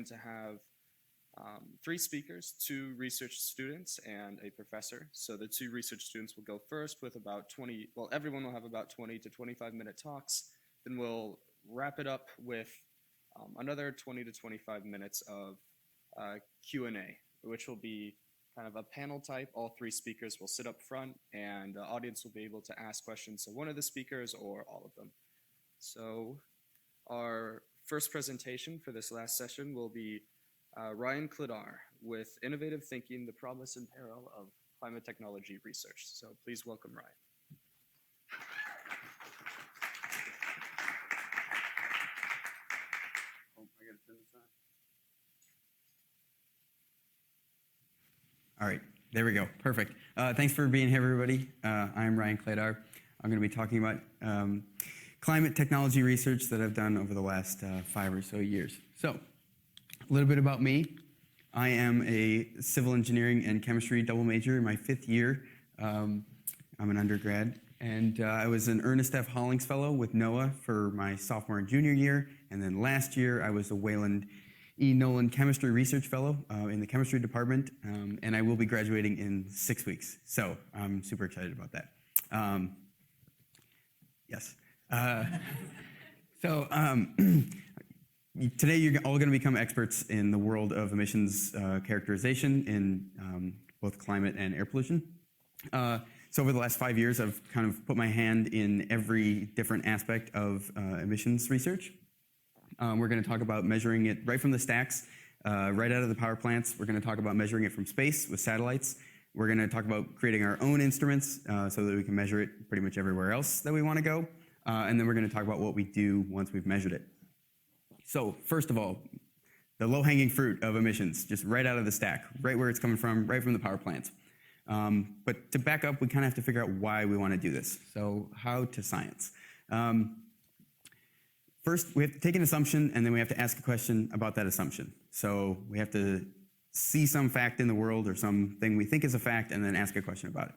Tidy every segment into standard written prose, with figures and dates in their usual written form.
to have three speakers, two research students, and a professor. So the two research students will go first with about 20, well, everyone will have about 20 to 25-minute talks. Then we'll wrap it up with another 20 to 25 minutes of Q&A, which will be kind of a panel type. All three speakers will sit up front, and the audience will be able to ask questions to one of the speakers or all of them. So our first presentation for this last session will be Ryan Klidar with Innovative Thinking, the Promise and Peril of Climate Technology Research. So please welcome Ryan. Oh, I gotta turn this on. All right, there we go. Perfect. Thanks for being here, everybody. I'm Ryan Klidar. I'm going to be talking about climate technology research that I've done over the last 5 or so years. So, a little bit about me. I am a civil engineering and chemistry double major in my 5th year. I'm an undergrad, and I was an Ernest F. Hollings Fellow with NOAA for my sophomore and junior year, and then last year I was a Wayland E. Nolan Chemistry Research Fellow in the chemistry department, and I will be graduating in 6 weeks. So I'm super excited about that. Yes. Today you're all going to become experts in the world of emissions characterization in both climate and air pollution. So over the last 5 years, I've kind of put my hand in every different aspect of emissions research. We're going to talk about measuring it right from the stacks, right out of the power plants. We're going to talk about measuring it from space with satellites. We're going to talk about creating our own instruments so that we can measure it pretty much everywhere else that we want to go. And then we're going to talk about what we do once we've measured it. So first of all, the low-hanging fruit of emissions, just right out of the stack, right where it's coming from, right from the power plants. But to back up, we kind of have to figure out why we want to do this. So how to science? First, we have to take an assumption, and then we have to ask a question about that assumption. So we have to see some fact in the world or something we think is a fact, and then ask a question about it.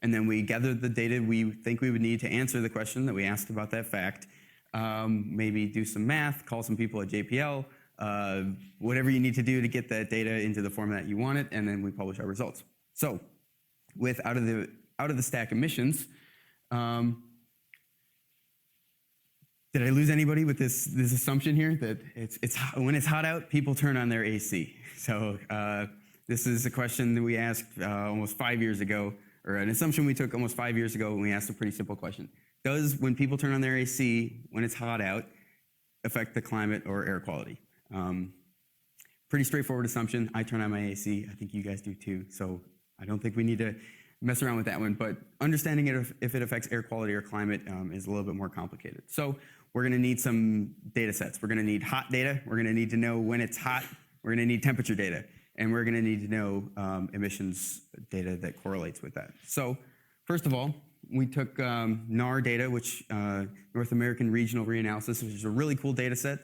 And then we gather the data we think we would need to answer the question that we asked about that fact. Maybe do some math, call some people at JPL, whatever you need to do to get that data into the format you want it, and then we publish our results. So with out of the stack emissions, did I lose anybody with this assumption here that when it's hot out, people turn on their AC? So this is a question that we asked almost 5 years ago, or an assumption we took almost 5 years ago when we asked a pretty simple question. Does when people turn on their AC when it's hot out affect the climate or air quality? Pretty straightforward assumption. I turn on my AC. I think you guys do too. So I don't think we need to mess around with that one. But understanding it if it affects air quality or climate is a little bit more complicated. So we're going to need some data sets. We're going to need hot data. We're going to need to know when it's hot. We're going to need temperature data. And we're going to need to know emissions data that correlates with that. So first of all, we took NAR data, which North American Regional Reanalysis, which is a really cool data set.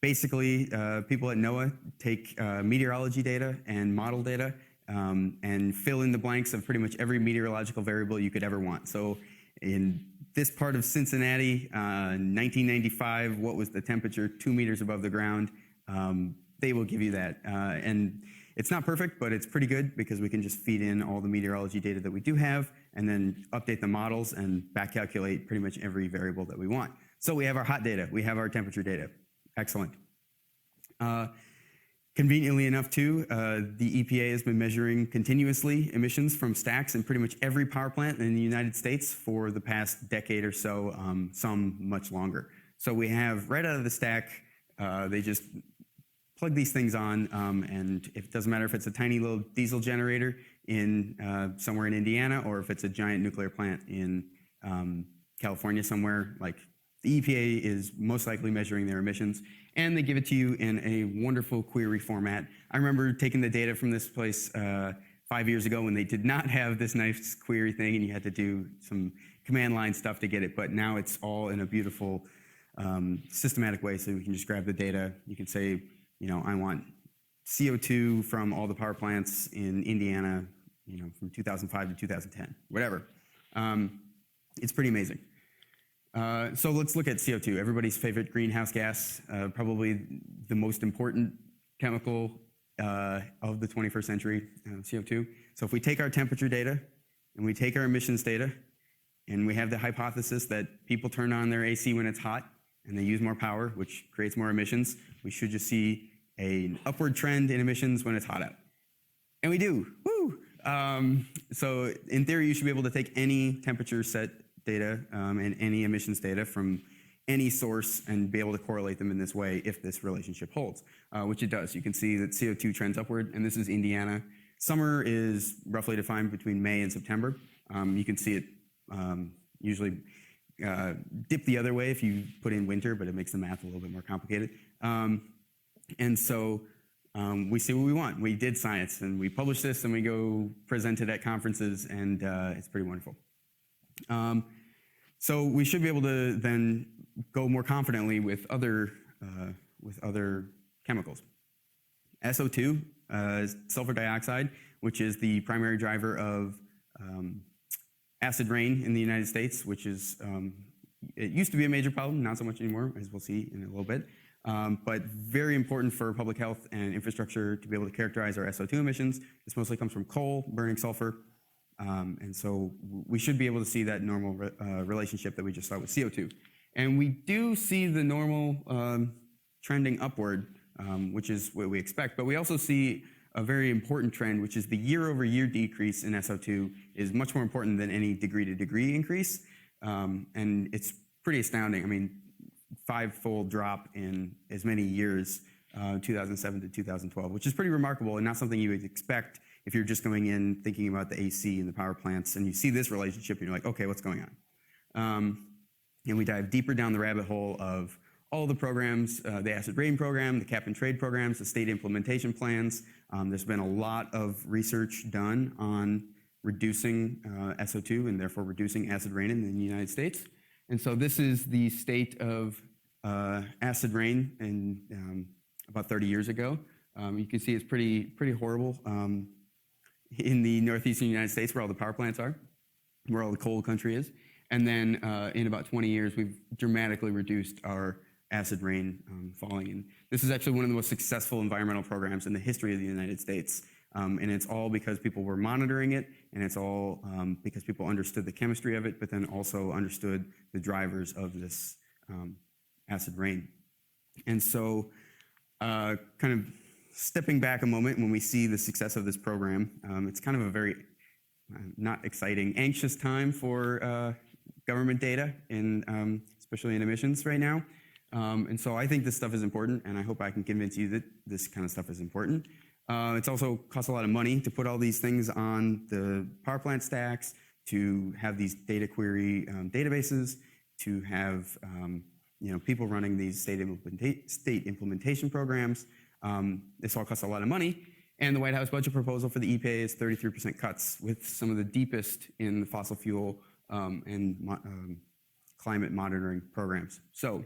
Basically, people at NOAA take meteorology data and model data and fill in the blanks of pretty much every meteorological variable you could ever want. So in this part of Cincinnati, 1995, what was the temperature 2 meters above the ground? They will give you that. And it's not perfect, but it's pretty good because we can just feed in all the meteorology data that we do have and then update the models and back calculate pretty much every variable that we want. So we have our hot data. We have our temperature data. Excellent. Conveniently enough, too, the EPA has been measuring continuously emissions from stacks in pretty much every power plant in the United States for the past decade or so, some much longer. So we have right out of the stack, they just plug these things on, and it doesn't matter if it's a tiny little diesel generator in somewhere in Indiana or if it's a giant nuclear plant in California somewhere, like the EPA is most likely measuring their emissions, and they give it to you in a wonderful query format. I remember taking the data from this place 5 years ago when they did not have this nice query thing, and you had to do some command line stuff to get it, but now it's all in a beautiful systematic way, so we can just grab the data. You can say, you know, I want CO2 from all the power plants in Indiana, you know, from 2005 to 2010, whatever. It's pretty amazing. So let's look at CO2, everybody's favorite greenhouse gas, probably the most important chemical of the 21st century, CO2. So if we take our temperature data and we take our emissions data and we have the hypothesis that people turn on their AC when it's hot and they use more power, which creates more emissions, we should just see an upward trend in emissions when it's hot out. And we do, woo! So in theory, you should be able to take any temperature set data and any emissions data from any source and be able to correlate them in this way if this relationship holds, which it does. You can see that CO2 trends upward, and this is Indiana. Summer is roughly defined between May and September. You can see it usually dip the other way if you put in winter, but it makes the math a little bit more complicated. And so we see what we want. We did science, and we publish this, and we go present it at conferences, and it's pretty wonderful. So we should be able to then go more confidently with other chemicals. SO2, sulfur dioxide, which is the primary driver of acid rain in the United States, which is, it used to be a major problem, not so much anymore, as we'll see in a little bit, but very important for public health and infrastructure to be able to characterize our SO2 emissions. This mostly comes from coal, burning sulfur, and so we should be able to see that normal relationship that we just saw with CO2. And we do see the normal trending upward, which is what we expect, but we also see a very important trend, which is the year-over-year decrease in SO2 is much more important than any degree-to-degree increase, and it's pretty astounding. I mean, 5-fold drop in as many years, 2007 to 2012, which is pretty remarkable and not something you would expect if you're just going in thinking about the AC and the power plants, and you see this relationship and you're like, okay, what's going on? And we dive deeper down the rabbit hole of all the programs, the acid rain program, the cap and trade programs, the state implementation plans. There's been a lot of research done on reducing SO2 and therefore reducing acid rain in the United States. And so this is the state of acid rain in about 30 years ago. You can see it's pretty horrible in the northeastern United States where all the power plants are, where all the coal country is. And then in about 20 years, we've dramatically reduced our acid rain falling. And this is actually one of the most successful environmental programs in the history of the United States. And it's all because people were monitoring it, and it's all because people understood the chemistry of it, but then also understood the drivers of this acid rain. And so kind of stepping back a moment when we see the success of this program, it's kind of a very not exciting, anxious time for government data, and especially in emissions right now. And so I think this stuff is important, and I hope I can convince you that this kind of stuff is important. It's also costs a lot of money to put all these things on the power plant stacks, to have these data query databases, to have people running these state implementation programs. This all costs a lot of money. And the White House budget proposal for the EPA is 33% cuts, with some of the deepest in the fossil fuel and climate monitoring programs. So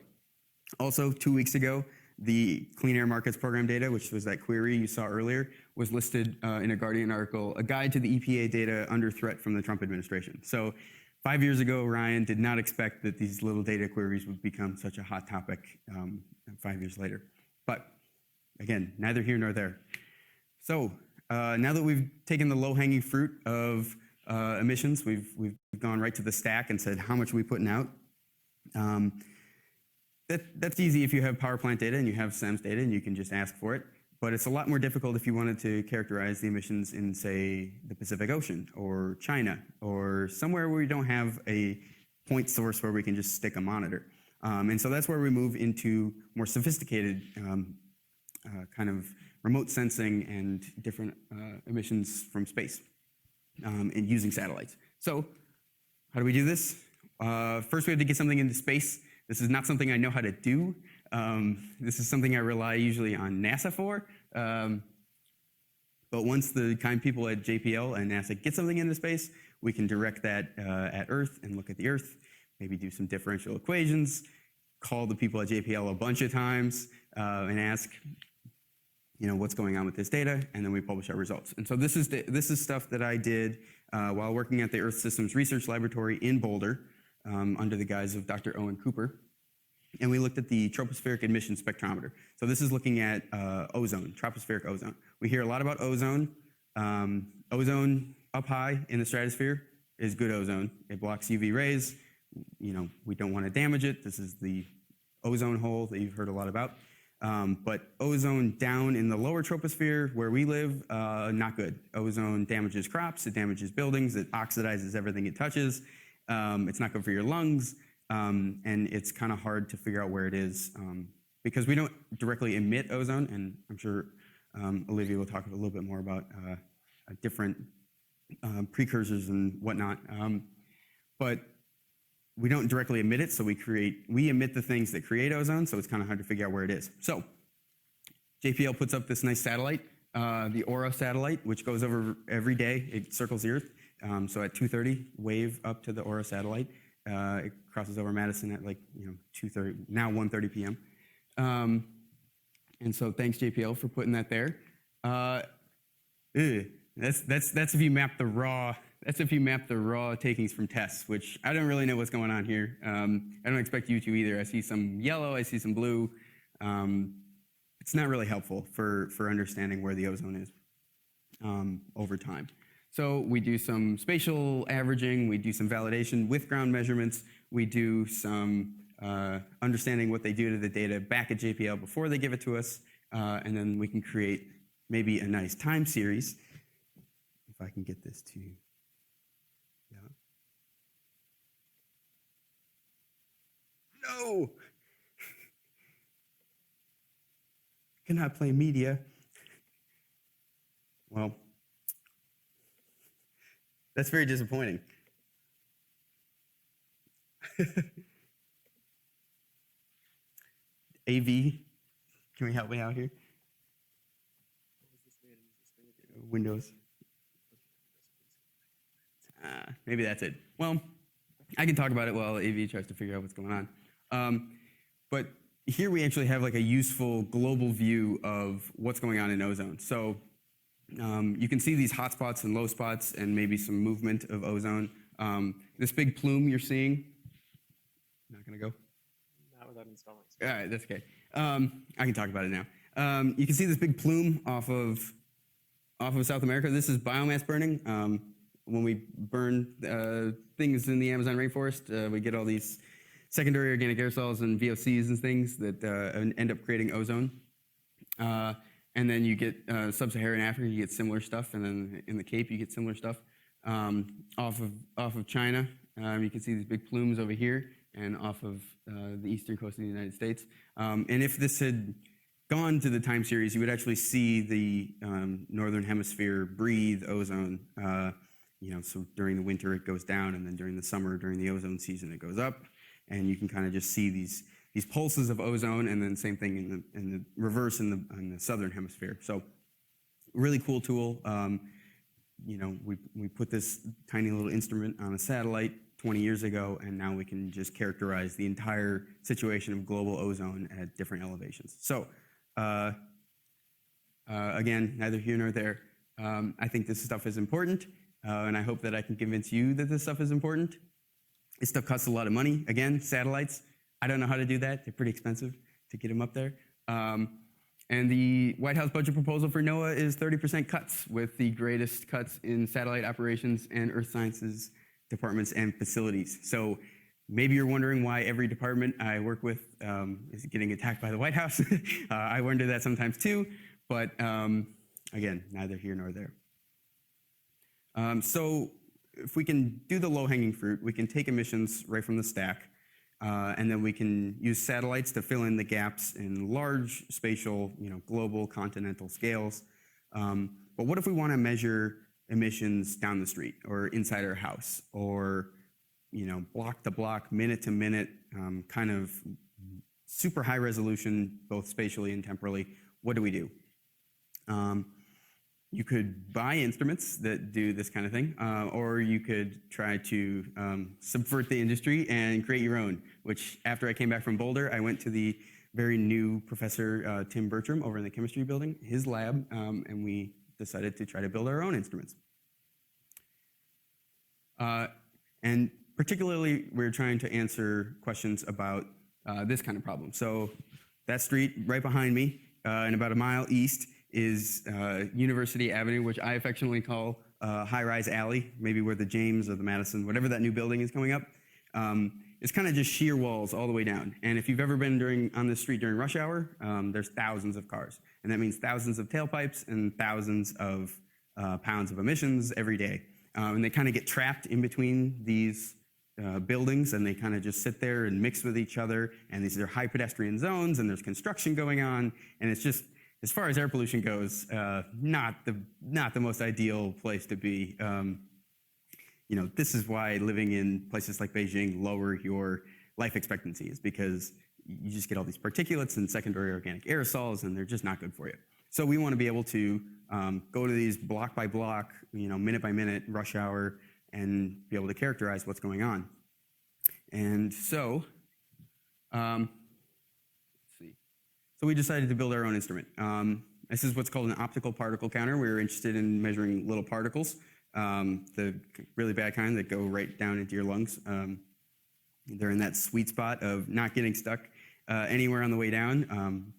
also 2 weeks ago, the Clean Air Markets Program data, which was that query you saw earlier, was listed in a Guardian article, a guide to the EPA data under threat from the Trump administration. So 5 years ago, Ryan did not expect that these little data queries would become such a hot topic 5 years later. But again, neither here nor there. So now that we've taken the low-hanging fruit of emissions, we've gone right to the stack and said, how much are we putting out? That's easy if you have power plant data and you have SEMS data and you can just ask for it. But it's a lot more difficult if you wanted to characterize the emissions in, say, the Pacific Ocean or China or somewhere where we don't have a point source where we can just stick a monitor. And so that's where we move into more sophisticated kind of remote sensing and different emissions from space and using satellites. So how do we do this? First, we have to get something into space. This is not something I know how to do. This is something I rely usually on NASA for. But once the kind people at JPL and NASA get something into space, we can direct that at Earth and look at the Earth, maybe do some differential equations, call the people at JPL a bunch of times and ask, what's going on with this data, and then we publish our results. And so this is stuff that I did while working at the Earth Systems Research Laboratory in Boulder. under the guise of Dr. Owen Cooper. And we looked at the tropospheric emission spectrometer. So this is looking at ozone, tropospheric ozone. We hear a lot about ozone. Ozone up high in the stratosphere is good ozone. It blocks UV rays. We don't want to damage it. This is the ozone hole that you've heard a lot about. But ozone down in the lower troposphere where we live, not good. Ozone damages crops, it damages buildings, it oxidizes everything it touches. It's not good for your lungs, and it's kind of hard to figure out where it is because we don't directly emit ozone, and I'm sure Olivia will talk a little bit more about different precursors and whatnot. But we don't directly emit it, so we emit the things that create ozone, so it's kind of hard to figure out where it is. So JPL puts up this nice satellite, the Aura satellite, which goes over every day. It circles the Earth. So at 2:30, wave up to the Aura satellite. It crosses over Madison at 2:30, now 1:30 p.m. And so thanks JPL for putting that there. That's if you map the raw. That's if you map the raw takings from tests, which I don't really know what's going on here. I don't expect you to either. I see some yellow, I see some blue. It's not really helpful for understanding where the ozone is over time. So we do some spatial averaging, we do some validation with ground measurements, we do some understanding what they do to the data back at JPL before they give it to us, and then we can create maybe a nice time series. If I can get this to... No! Cannot play media. Well, that's very disappointing. AV, can we help me out here? Windows. Maybe that's it. Well, I can talk about it while AV tries to figure out what's going on. But here we actually have a useful global view of what's going on in ozone. So you can see these hot spots and low spots and maybe some movement of ozone. This big plume you're seeing, not going to go? Not without installing. All right, that's okay. I can talk about it now. You can see this big plume off of South America. This is biomass burning. When we burn things in the Amazon rainforest, we get all these secondary organic aerosols and VOCs and things that end up creating ozone. And then you get sub-Saharan Africa, you get similar stuff, and then in the Cape you get similar stuff. Off of China, you can see these big plumes over here, and off of the eastern coast of the United States. And if this had gone to the time series, you would actually see the northern hemisphere breathe ozone. So during the winter it goes down, and then during the summer, during the ozone season, it goes up, and you can kind of just see these pulses of ozone, and then same thing in the reverse in the southern hemisphere. So really cool tool. We put this tiny little instrument on a satellite 20 years ago, and now we can just characterize the entire situation of global ozone at different elevations. So again, neither here nor there. I think this stuff is important, and I hope that I can convince you that this stuff is important. This stuff costs a lot of money. Again, satellites, I don't know how to do that. They're pretty expensive to get them up there. And the White House budget proposal for NOAA is 30% cuts, with the greatest cuts in satellite operations and earth sciences departments and facilities. So maybe you're wondering why every department I work with is getting attacked by the White House. I wonder that sometimes too, but again, neither here nor there. So if we can do the low-hanging fruit, we can take emissions right from the stack, and then we can use satellites to fill in the gaps in large spatial, global, continental scales. But what if we want to measure emissions down the street or inside our house, or block to block, minute to minute, kind of super high resolution, both spatially and temporally? What do we do? You could buy instruments that do this kind of thing, or you could try to subvert the industry and create your own, which after I came back from Boulder, I went to the very new Professor Tim Bertram over in the chemistry building, his lab, and we decided to try to build our own instruments. And Particularly, we're trying to answer questions about this kind of problem. So that street right behind me, and about a mile east, is University Avenue, which I affectionately call High-Rise Alley, maybe where the James or the Madison, whatever that new building is coming up. It's kind of just sheer walls all the way down. And if you've ever been on this street during rush hour, there's thousands of cars. And that means thousands of tailpipes and thousands of pounds of emissions every day. And they kind of get trapped in between these buildings, and they kind of just sit there and mix with each other. And these are high pedestrian zones, and there's construction going on. And it's just, as far as air pollution goes, not the most ideal place to be. This is why living in places like Beijing lower your life expectancy, is because you just get all these particulates and secondary organic aerosols, and they're just not good for you. So we want to be able to go to these block by block, minute by minute rush hour, and be able to characterize what's going on. And so, let's see. So we decided to build our own instrument. This is what's called an optical particle counter. We were interested in measuring little particles, the really bad kind that go right down into your lungs. They're in that sweet spot of not getting stuck anywhere on the way down,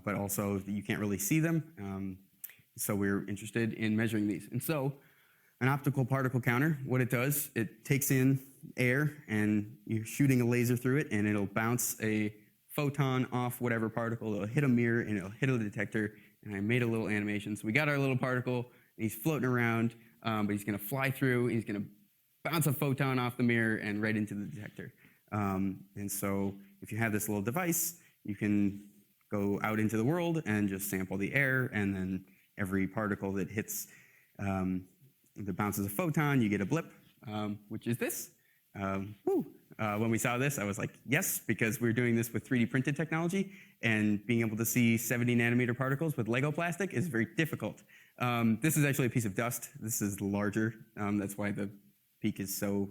but also you can't really see them. So we're interested in measuring these. And so an optical particle counter, what it does, it takes in air and you're shooting a laser through it, and it'll bounce a photon off whatever particle. It'll hit a mirror and it'll hit a detector. And I made a little animation. So we got our little particle, and he's floating around, but he's going to fly through. He's going to bounce a photon off the mirror and right into the detector. And so if you have this little device, you can go out into the world and just sample the air, and then every particle that hits, that bounces a photon, you get a blip, which is this. When we saw this, I was like, yes, because we're doing this with 3D printed technology, and being able to see 70 nanometer particles with Lego plastic is very difficult. This is actually a piece of dust. This is larger. That's why the peak is so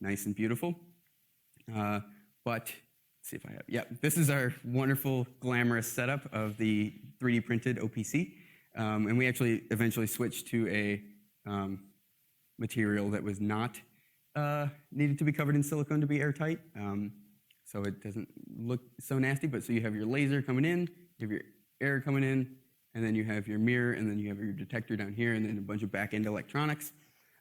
nice and beautiful. But let's see if I have, yeah, this is our wonderful, glamorous setup of the 3D printed OPC. And we actually eventually switched to a material that was not needed to be covered in silicone to be airtight. So it doesn't look so nasty, but so you have your laser coming in, you have your air coming in, and then you have your mirror, and then you have your detector down here, and then a bunch of back-end electronics.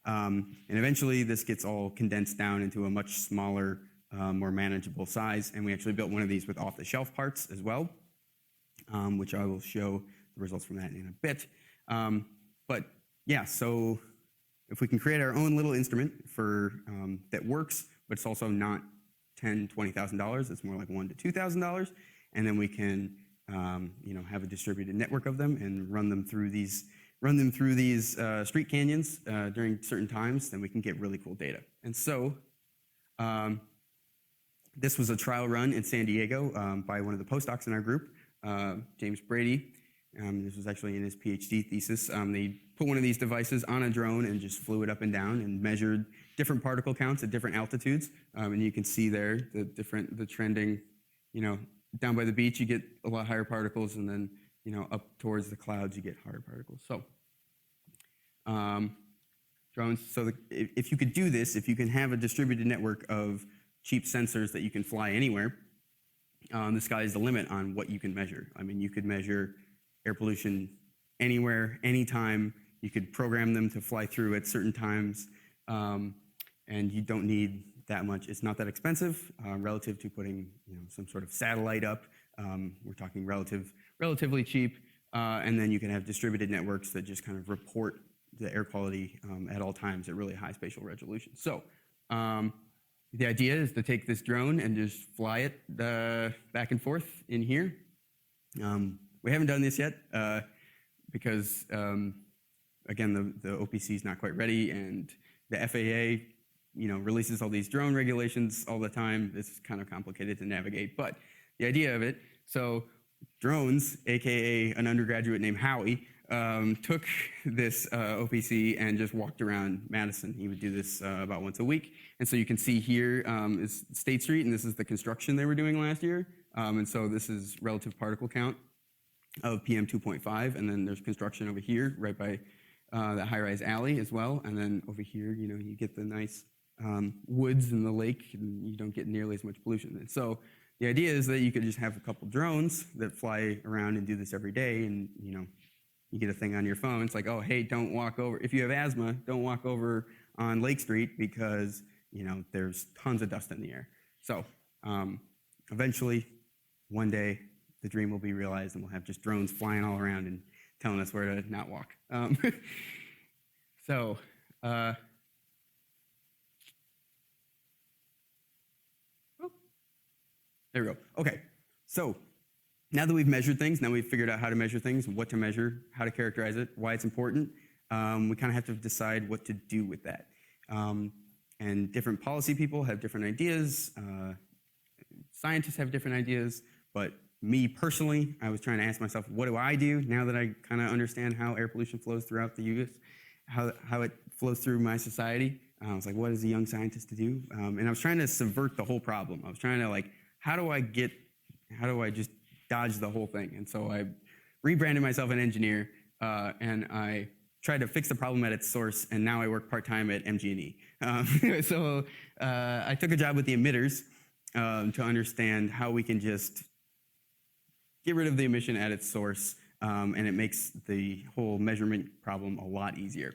And eventually this gets all condensed down into a much smaller, more manageable size. And we actually built one of these with off-the-shelf parts as well, which I will show the results from that in a bit. But yeah, so if we can create our own little instrument for that works, but it's also not $10,000, $20,000, it's more like $1,000 to $2,000, and then we can have a distributed network of them and run them through these street canyons during certain times, then we can get really cool data. And so this was a trial run in San Diego by one of the postdocs in our group, James Brady. This was actually in his PhD thesis. They put one of these devices on a drone and just flew it up and down and measured different particle counts at different altitudes. And you can see there the trending, down by the beach you get a lot higher particles, and then up towards the clouds you get higher particles. So drones. So if you could do this, if you can have a distributed network of cheap sensors that you can fly anywhere, the sky is the limit on what you can measure. I mean, you could measure air pollution anywhere, anytime. You could program them to fly through at certain times, and you don't need that much. It's not that expensive relative to putting some sort of satellite up. We're talking relatively cheap, and then you can have distributed networks that just kind of report the air quality at all times at really high spatial resolution. So the idea is to take this drone and just fly it back and forth in here. We haven't done this yet because, again, the OPC is not quite ready, and the FAA, releases all these drone regulations all the time. It's kind of complicated to navigate, but the idea of it, so drones, aka an undergraduate named Howie, took this OPC and just walked around Madison. He would do this about once a week. And so you can see here is State Street, and this is the construction they were doing last year. And so this is relative particle count of PM 2.5, and then there's construction over here right by the high-rise alley as well. And then over here, you get the nice woods in the lake, and you don't get nearly as much pollution. And so the idea is that you could just have a couple drones that fly around and do this every day, and you get a thing on your phone. It's like, oh, hey, don't walk over. If you have asthma, don't walk over on Lake Street because there's tons of dust in the air. So eventually, one day, the dream will be realized, and we'll have just drones flying all around and telling us where to not walk. So. There we go. Okay, so now that we've measured things, now we've figured out how to measure things, what to measure, how to characterize it, why it's important, we kind of have to decide what to do with that. And different policy people have different ideas, scientists have different ideas, but me personally, I was trying to ask myself, what do I do now that I kind of understand how air pollution flows throughout the U.S., how it flows through my society? I was like, what is a young scientist to do? And I was trying to subvert the whole problem. I was trying to how do I just dodge the whole thing? And so I rebranded myself an engineer, and I tried to fix the problem at its source, and now I work part-time at MG&E. So I took a job with the emitters to understand how we can just get rid of the emission at its source, and it makes the whole measurement problem a lot easier.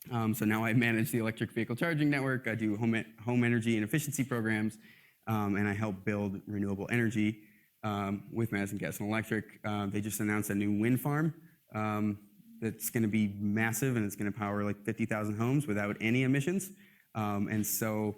So now I manage the electric vehicle charging network, I do home energy and efficiency programs, and I help build renewable energy with Madison Gas and Electric. They just announced a new wind farm that's going to be massive, and it's going to power like 50,000 homes without any emissions. And so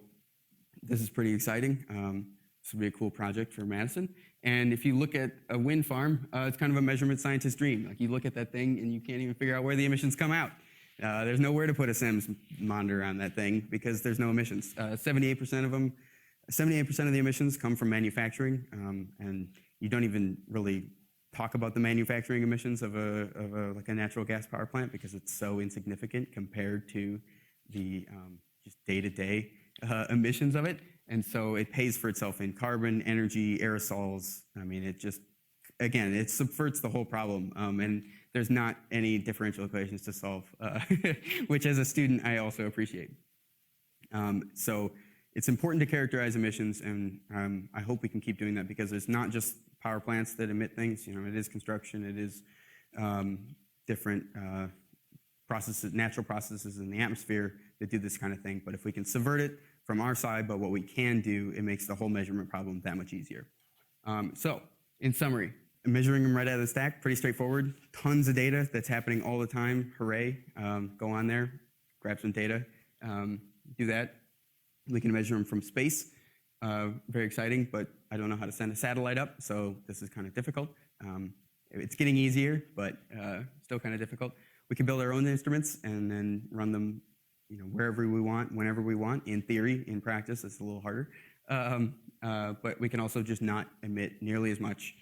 this is pretty exciting. This will be a cool project for Madison. And if you look at a wind farm, it's kind of a measurement scientist dream. Like you look at that thing and you can't even figure out where the emissions come out. There's nowhere to put a SEMS monitor on that thing because there's no emissions. 78% of the emissions come from manufacturing, and you don't even really talk about the manufacturing emissions of a natural gas power plant because it's so insignificant compared to the just day-to-day emissions of it. And so it pays for itself in carbon, energy, aerosols. I mean, it subverts the whole problem. And there's not any differential equations to solve, which as a student I also appreciate. So it's important to characterize emissions, and I hope we can keep doing that because it's not just power plants that emit things. It is construction, it is different processes, natural processes in the atmosphere that do this kind of thing. But if we can subvert it from our side, but what we can do, it makes the whole measurement problem that much easier. So in summary, measuring them right out of the stack, pretty straightforward. Tons of data that's happening all the time. Hooray. Go on there, grab some data, do that. We can measure them from space. Very exciting, but I don't know how to send a satellite up, so this is kind of difficult. It's getting easier, but still kind of difficult. We can build our own instruments and then run them wherever we want, whenever we want. In theory, in practice, it's a little harder. But we can also just not emit nearly as much,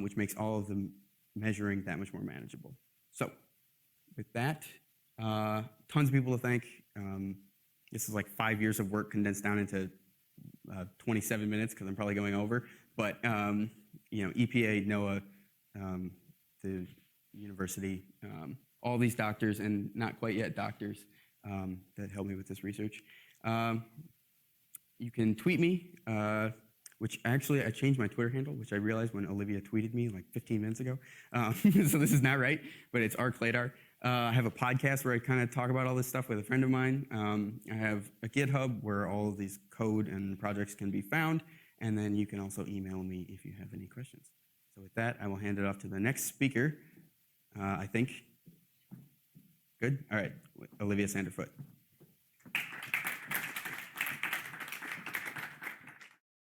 which makes all of the measuring that much more manageable. So with that, tons of people to thank. This is like 5 years of work condensed down into 27 minutes because I'm probably going over. But EPA, NOAA, the university, all these doctors and not quite yet doctors that helped me with this research. You can tweet me, which actually I changed my Twitter handle, which I realized when Olivia tweeted me like 15 minutes ago. So this is not right, but it's ArcLadar. I have a podcast where I kind of talk about all this stuff with a friend of mine. I have a GitHub where all of these code and projects can be found. And then you can also email me if you have any questions. So with that, I will hand it off to the next speaker, I think. Good? All right, Olivia Sanderfoot.